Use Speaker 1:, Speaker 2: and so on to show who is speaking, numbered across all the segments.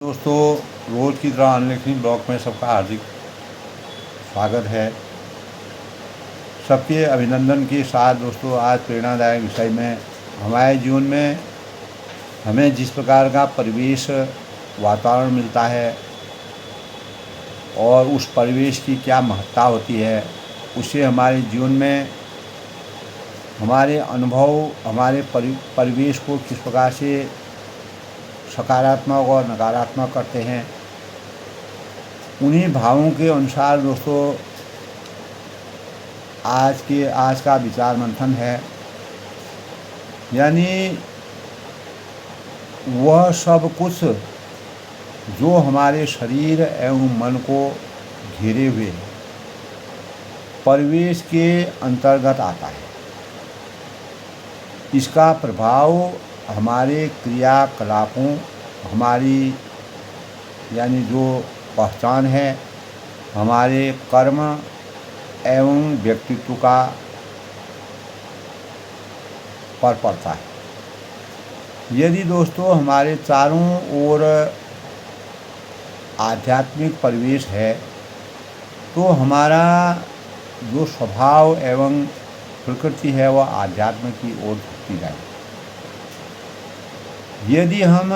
Speaker 1: दोस्तों, रोज़ की तरह अनलिखनी ब्लॉग में सबका हार्दिक स्वागत है। सबके अभिनंदन के साथ दोस्तों, आज प्रेरणादायक विषय में हमारे जीवन में हमें जिस प्रकार का परिवेश वातावरण मिलता है और उस परिवेश की क्या महत्ता होती है, उससे हमारे जीवन में हमारे अनुभव हमारे परिवेश को किस प्रकार से सकारात्मक और नकारात्मक करते हैं, उन्हीं भावों के अनुसार दोस्तों आज का विचार मंथन है। यानी वह सब कुछ जो हमारे शरीर एवं मन को घेरे हुए परिवेश के अंतर्गत आता है। इसका प्रभाव हमारे क्रियाकलापों हमारी यानी जो पहचान है, हमारे कर्म एवं व्यक्तित्व का पर पड़ता है। यदि दोस्तों हमारे चारों ओर आध्यात्मिक परिवेश है तो हमारा जो स्वभाव एवं प्रकृति है वह आध्यात्म की ओर झुकती जाएगी। यदि हम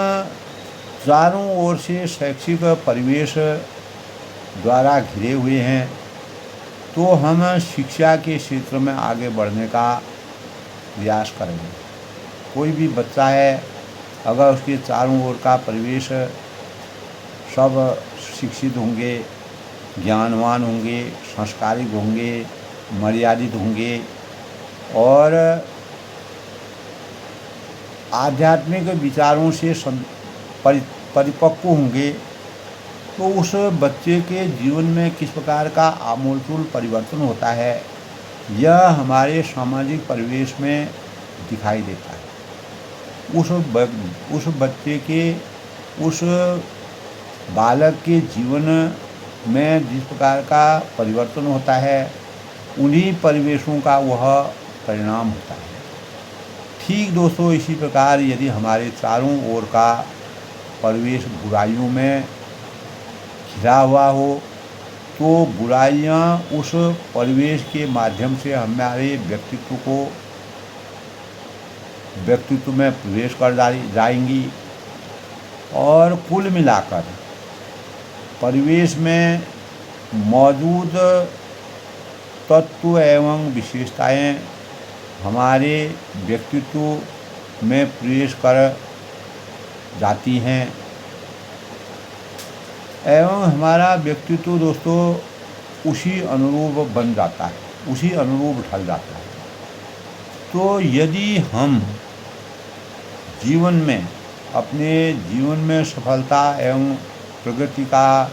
Speaker 1: चारों ओर से शैक्षिक परिवेश द्वारा घिरे हुए हैं तो हम शिक्षा के क्षेत्र में आगे बढ़ने का प्रयास करेंगे। कोई भी बच्चा है, अगर उसके चारों ओर का परिवेश सब शिक्षित होंगे, ज्ञानवान होंगे, संस्कारिक होंगे, मर्यादित होंगे और आध्यात्मिक विचारों से परिपक्व होंगे, तो उस बच्चे के जीवन में किस प्रकार का आमूलचूल परिवर्तन होता है, यह हमारे सामाजिक परिवेश में दिखाई देता है। उस बच्चे के उस बालक के जीवन में जिस प्रकार का परिवर्तन होता है, उन्हीं परिवेशों का वह परिणाम होता है। ठीक दोस्तों, इसी प्रकार यदि हमारे चारों ओर का परिवेश बुराइयों में घिरा हुआ हो तो बुराइयां उस परिवेश के माध्यम से हमारे व्यक्तित्व में प्रवेश कर जाएंगी और कुल मिलाकर परिवेश में मौजूद तत्व एवं विशेषताएं हमारे व्यक्तित्व में प्रवेश कर जाती हैं एवं हमारा व्यक्तित्व दोस्तों उसी अनुरूप बन जाता है, उसी अनुरूप ढल जाता है। तो यदि हम अपने जीवन में सफलता एवं प्रगति का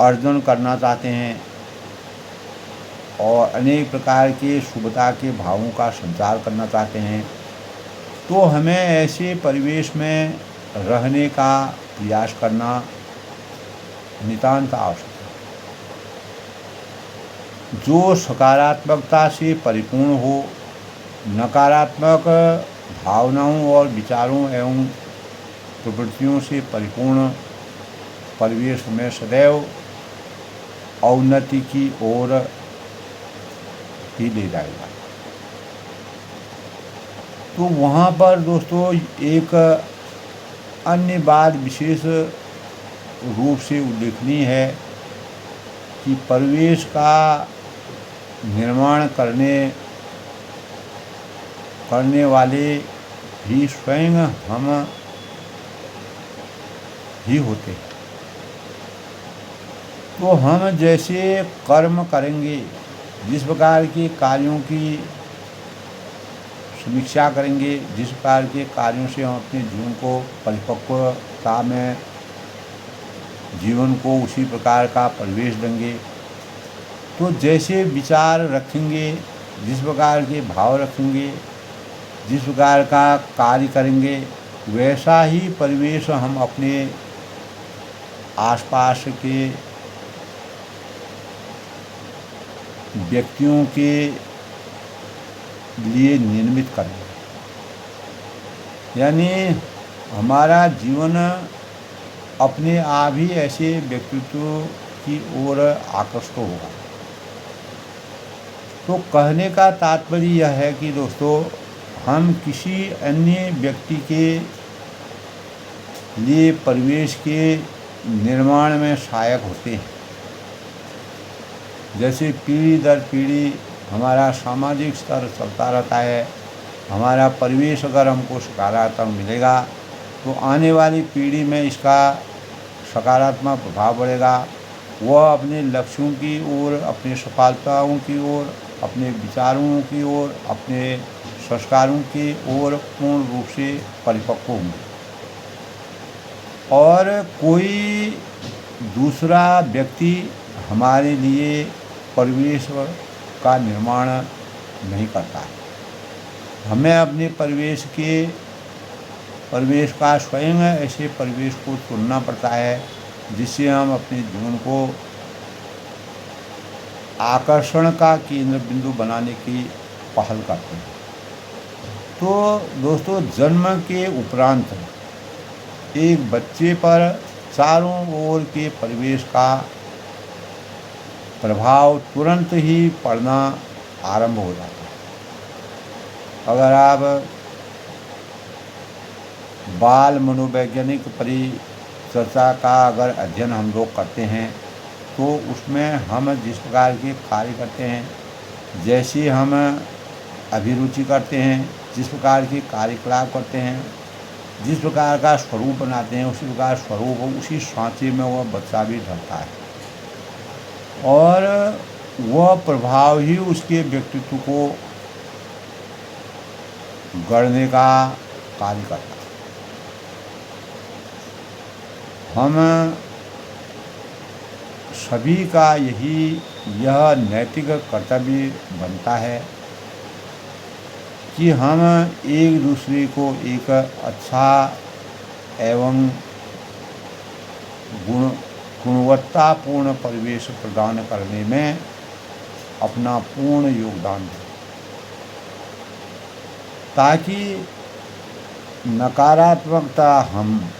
Speaker 1: अर्जन करना चाहते हैं और अनेक प्रकार के शुभता के भावों का संचार करना चाहते हैं, तो हमें ऐसे परिवेश में रहने का प्रयास करना नितांत आवश्यक है। जो सकारात्मकता से परिपूर्ण हो, नकारात्मक भावनाओं और विचारों एवं प्रवृत्तियों से परिपूर्ण परिवेश में सदैव अवनति की ओर ही ले जाएगा। तो वहाँ पर दोस्तों एक अन्य बात विशेष रूप से उल्लेखनीय है कि परिवेश का निर्माण करने वाले भी स्वयं हम ही होते हैं। तो हम जैसे कर्म करेंगे, जिस प्रकार के कार्यों की समीक्षा करेंगे, जिस प्रकार के कार्यों से हम अपने जीवन को परिपक्वता में जीवन को उसी प्रकार का परिवेश देंगे। तो जैसे विचार रखेंगे, जिस प्रकार के भाव रखेंगे, जिस प्रकार का कार्य करेंगे, वैसा ही परिवेश हम अपने आसपास के व्यक्तियों के लिए निर्मित करें। यानी हमारा जीवन अपने आप ही ऐसे व्यक्तित्व की ओर आकर्षित होगा। तो कहने का तात्पर्य यह है कि दोस्तों, हम किसी अन्य व्यक्ति के लिए परिवेश के निर्माण में सहायक होते हैं। जैसे पीढ़ी दर पीढ़ी हमारा सामाजिक स्तर चलता रहता है। हमारा परिवेश अगर हमको सकारात्मक मिलेगा तो आने वाली पीढ़ी में इसका सकारात्मक प्रभाव पड़ेगा। वह अपने लक्ष्यों की ओर, अपनी सफलताओं की ओर, अपने विचारों की ओर, अपने संस्कारों की ओर पूर्ण रूप से परिपक्व होंगे। और कोई दूसरा व्यक्ति हमारे लिए परिवेश का निर्माण नहीं करता है। हमें अपने परिवेश का स्वयं ऐसे परिवेश को चुनना पड़ता है जिससे हम अपने जीवन को आकर्षण का केंद्र बिंदु बनाने की पहल करते हैं। तो दोस्तों, जन्म के उपरांत एक बच्चे पर चारों ओर के परिवेश का प्रभाव तुरंत ही पड़ना आरंभ हो जाता है। अगर आप बाल मनोवैज्ञानिक परिचर्चा का अगर अध्ययन हम लोग करते हैं तो उसमें हम जिस प्रकार के कार्य करते हैं, जैसे हम अभिरुचि करते हैं, जिस प्रकार के कार्यकलाप करते हैं, जिस प्रकार का स्वरूप बनाते हैं, उसी प्रकार स्वरूप उसी सांचे में वह बच्चा भी ढलता है और वह प्रभाव ही उसके व्यक्तित्व को गढ़ने का कार्य करता है। हम सभी का यह नैतिक कर्तव्य बनता है कि हम एक दूसरे को एक अच्छा एवं गुणवत्तापूर्ण परिवेश प्रदान करने में अपना पूर्ण योगदान दें, ताकि नकारात्मकता हम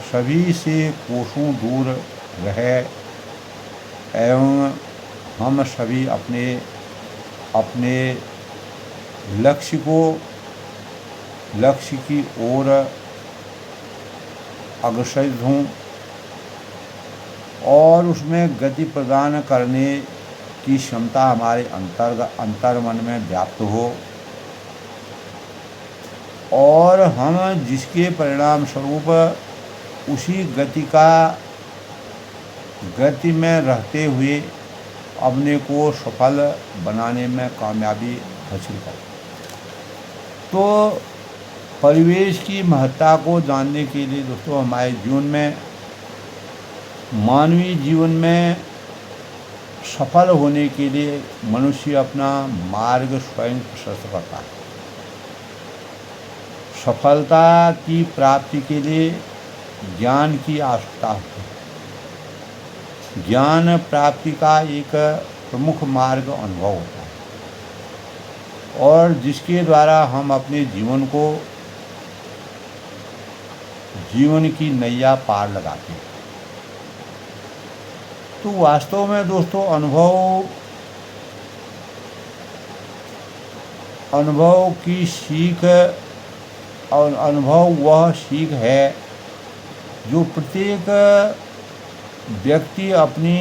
Speaker 1: सभी से कोसों दूर रहे एवं हम सभी अपने लक्ष्य की ओर अग्रसर हों और उसमें गति प्रदान करने की क्षमता हमारे अंतर्मन में व्याप्त हो और हम जिसके परिणाम स्वरूप उसी गति में रहते हुए अपने को सफल बनाने में कामयाबी हासिल करें। तो परिवेश की महत्ता को जानने के लिए दोस्तों, हमारे जीवन में, मानवीय जीवन में सफल होने के लिए मनुष्य अपना मार्ग स्वयं प्रशस्त करता है। सफलता की प्राप्ति के लिए ज्ञान की आवश्यकता होती है। ज्ञान प्राप्ति का एक प्रमुख मार्ग अनुभव होता है और जिसके द्वारा हम अपने जीवन की नैया पार लगाते हैं। तो वास्तव में दोस्तों, अनुभव की सीख और अनुभव वह सीख है जो प्रत्येक व्यक्ति अपनी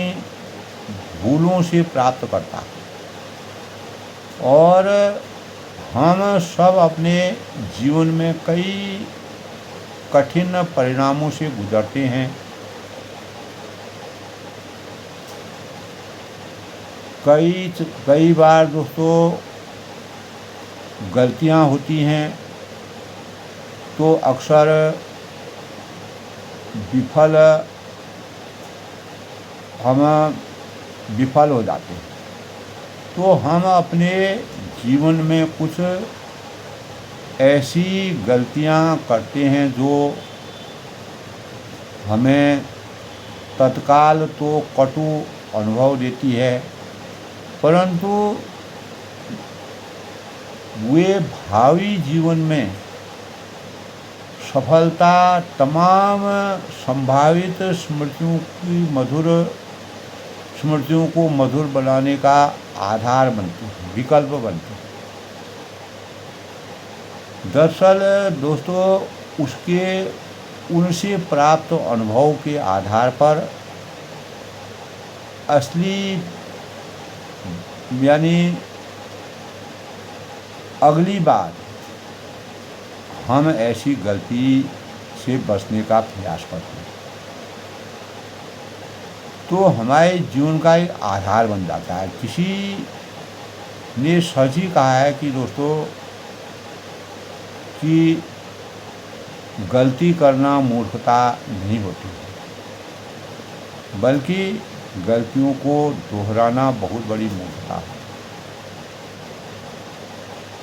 Speaker 1: भूलों से प्राप्त करता है और हम सब अपने जीवन में कई कठिन परिणामों से गुजरते हैं। कई बार दोस्तों गलतियां होती हैं तो अक्सर हम विफल हो जाते हैं। तो हम अपने जीवन में कुछ ऐसी गलतियां करते हैं जो हमें तत्काल तो कटु अनुभव देती है, परंतु वे भावी जीवन में सफलता तमाम संभावित स्मृतियों को मधुर बनाने का आधार बनती है, विकल्प बनती है। दरअसल दोस्तों, उसके उनसे प्राप्त अनुभव के आधार पर असली यानी अगली बार हम ऐसी गलती से बचने का प्रयास करते हैं तो हमारे जीवन का एक आधार बन जाता है। किसी ने सच ही कहा है कि दोस्तों कि गलती करना मूर्खता नहीं होती, बल्कि गलतियों को दोहराना बहुत बड़ी मूर्खता है।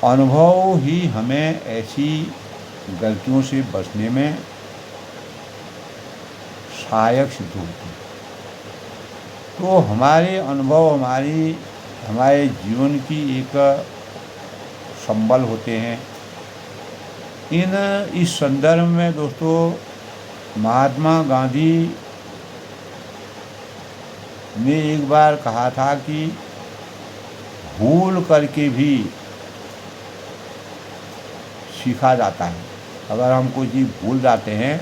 Speaker 1: अनुभव ही हमें ऐसी गलतियों से बचने में सहायक सिद्ध होती है। तो हमारे अनुभव हमारे जीवन की एक संबल होते हैं। इस संदर्भ में दोस्तों महात्मा गांधी ने एक बार कहा था कि भूल करके भी सीखा जाता है। अगर हम कोई चीज़ भूल जाते हैं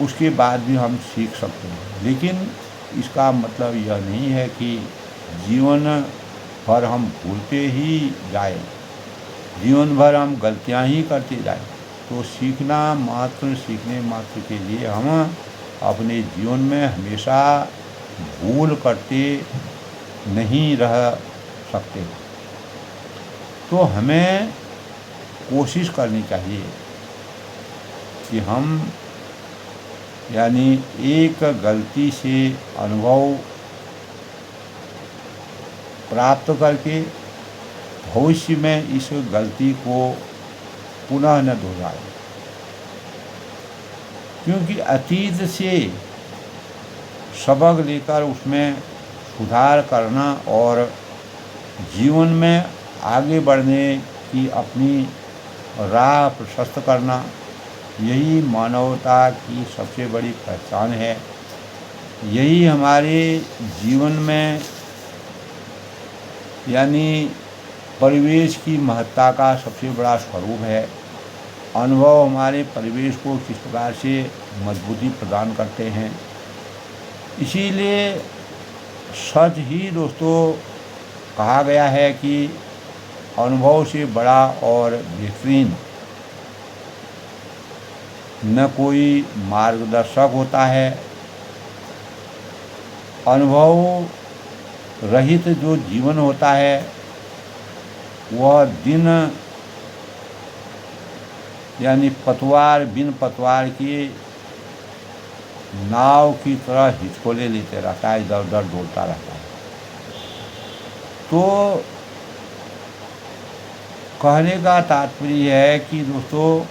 Speaker 1: उसके बाद भी हम सीख सकते हैं, लेकिन इसका मतलब यह नहीं है कि जीवन भर हम भूलते ही जाएं, जीवन भर हम गलतियां ही करते जाएं। तो सीखने मात्र के लिए हम अपने जीवन में हमेशा भूल करते नहीं रह सकते। तो हमें कोशिश करनी चाहिए कि हम यानी एक गलती से अनुभव प्राप्त करके भविष्य में इस गलती को पुनः न दोहराएं, क्योंकि अतीत से सबक लेकर उसमें सुधार करना और जीवन में आगे बढ़ने की अपनी राह प्रशस्त करना, यही मानवता की सबसे बड़ी पहचान है। यही हमारे जीवन में यानी परिवेश की महत्ता का सबसे बड़ा स्वरूप है। अनुभव हमारे परिवेश को किस प्रकार से मजबूती प्रदान करते हैं। इसीलिए सच ही दोस्तों कहा गया है कि अनुभव से बड़ा और बेहतरीन न कोई मार्गदर्शक होता है। अनुभव रहित जो जीवन होता है वह दिन यानी बिन पतवार की नाव की तरह हिचकोले लेते रहता है, इधर उधर डोलता रहता है। तो कहने का तात्पर्य है कि दोस्तों,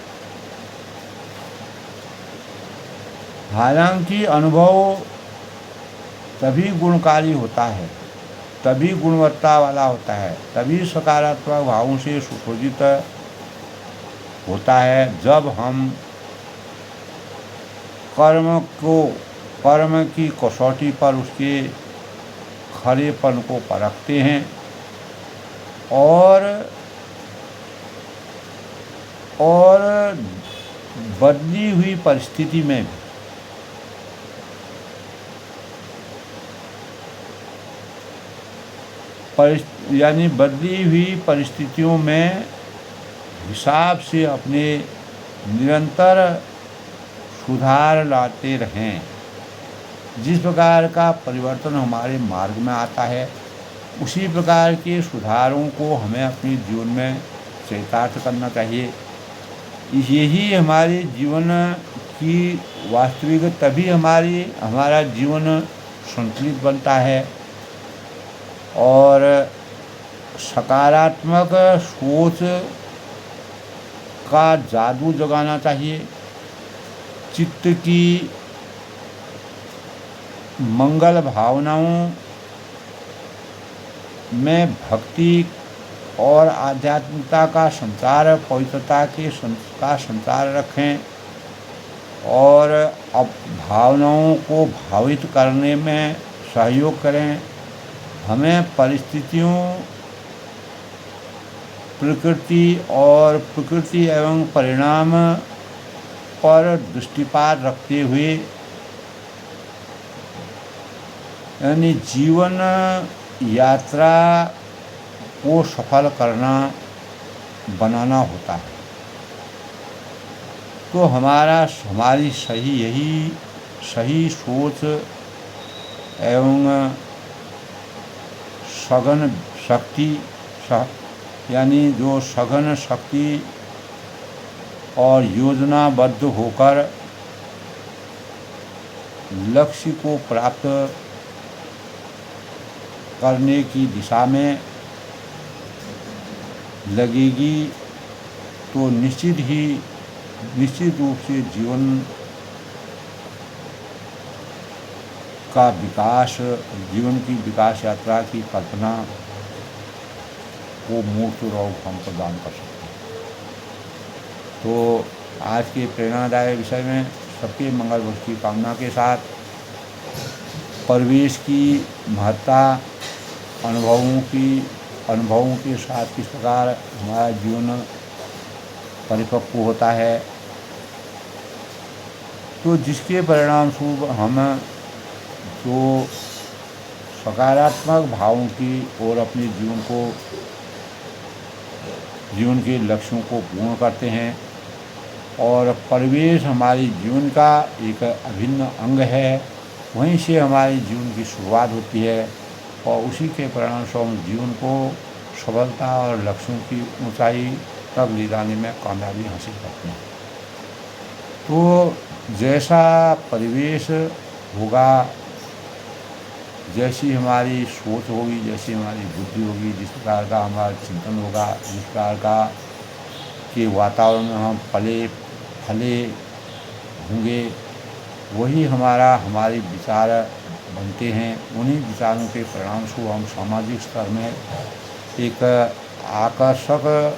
Speaker 1: हालांकि अनुभव तभी गुणकारी होता है, तभी गुणवत्ता वाला होता है, तभी सकारात्मक भावों से सुशोभित होता है जब हम कर्म की कसौटी पर उसके खरेपन को परखते हैं और बदली हुई परिस्थिति में यानी बदली हुई परिस्थितियों में हिसाब से अपने निरंतर सुधार लाते रहें। जिस प्रकार का परिवर्तन हमारे मार्ग में आता है उसी प्रकार के सुधारों को हमें अपने जीवन में चरितार्थ करना चाहिए। यही हमारे जीवन की वास्तविक तभी हमारा जीवन संतुलित बनता है और सकारात्मक सोच का जादू जगाना चाहिए। चित्त की मंगल भावनाओं में भक्ति और आध्यात्मिकता का संचार, पवित्रता के का संचार रखें और अब भावनाओं को भावित करने में सहयोग करें। हमें परिस्थितियों, प्रकृति एवं परिणाम पर दृष्टिपात रखते हुए यानी जीवन यात्रा को सफल बनाना होता है। तो हमारी सही सोच एवं सघन शक्ति यानी जो सघन शक्ति और योजनाबद्ध होकर लक्ष्य को प्राप्त करने की दिशा में लगेगी तो निश्चित रूप से जीवन का विकास, जीवन की विकास यात्रा की कल्पना को मूर्त रूप हम प्रदान कर सकते हैं। तो आज के प्रेरणादायक विषय में सबके मंगल भविष्य की कामना के साथ परिवेश की महत्ता, अनुभवों के साथ किस प्रकार हमारा जीवन परिपक्व होता है, तो जिसके परिणाम स्वरूप हम जो सकारात्मक भावों की ओर अपने जीवन के लक्ष्यों को पूर्ण करते हैं और परिवेश हमारे जीवन का एक अभिन्न अंग है। वहीं से हमारे जीवन की शुरुआत होती है और उसी के परिणाम स्वरूप जीवन को सफलता और लक्ष्यों की ऊंचाई तक ले जाने में कामयाबी हासिल करते हैं। तो जैसा परिवेश होगा, जैसी हमारी सोच होगी, जैसी हमारी बुद्धि होगी, जिस प्रकार का हमारा चिंतन होगा, जिस प्रकार का के वातावरण में हम पले फले होंगे, वही हमारे विचार बनते हैं। उन्हीं विचारों के परिणाम स्वरूप हम सामाजिक स्तर में एक आकर्षक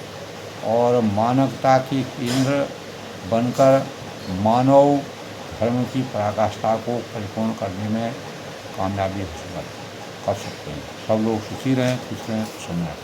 Speaker 1: और मानवता के केंद्र बनकर मानव धर्म की पराकाष्ठा को परिपूर्ण करने में कामयाबी हासिल कर सकते हैं। सब लोग सुखी रहें, खुश रहें, प्रसन्न रहें।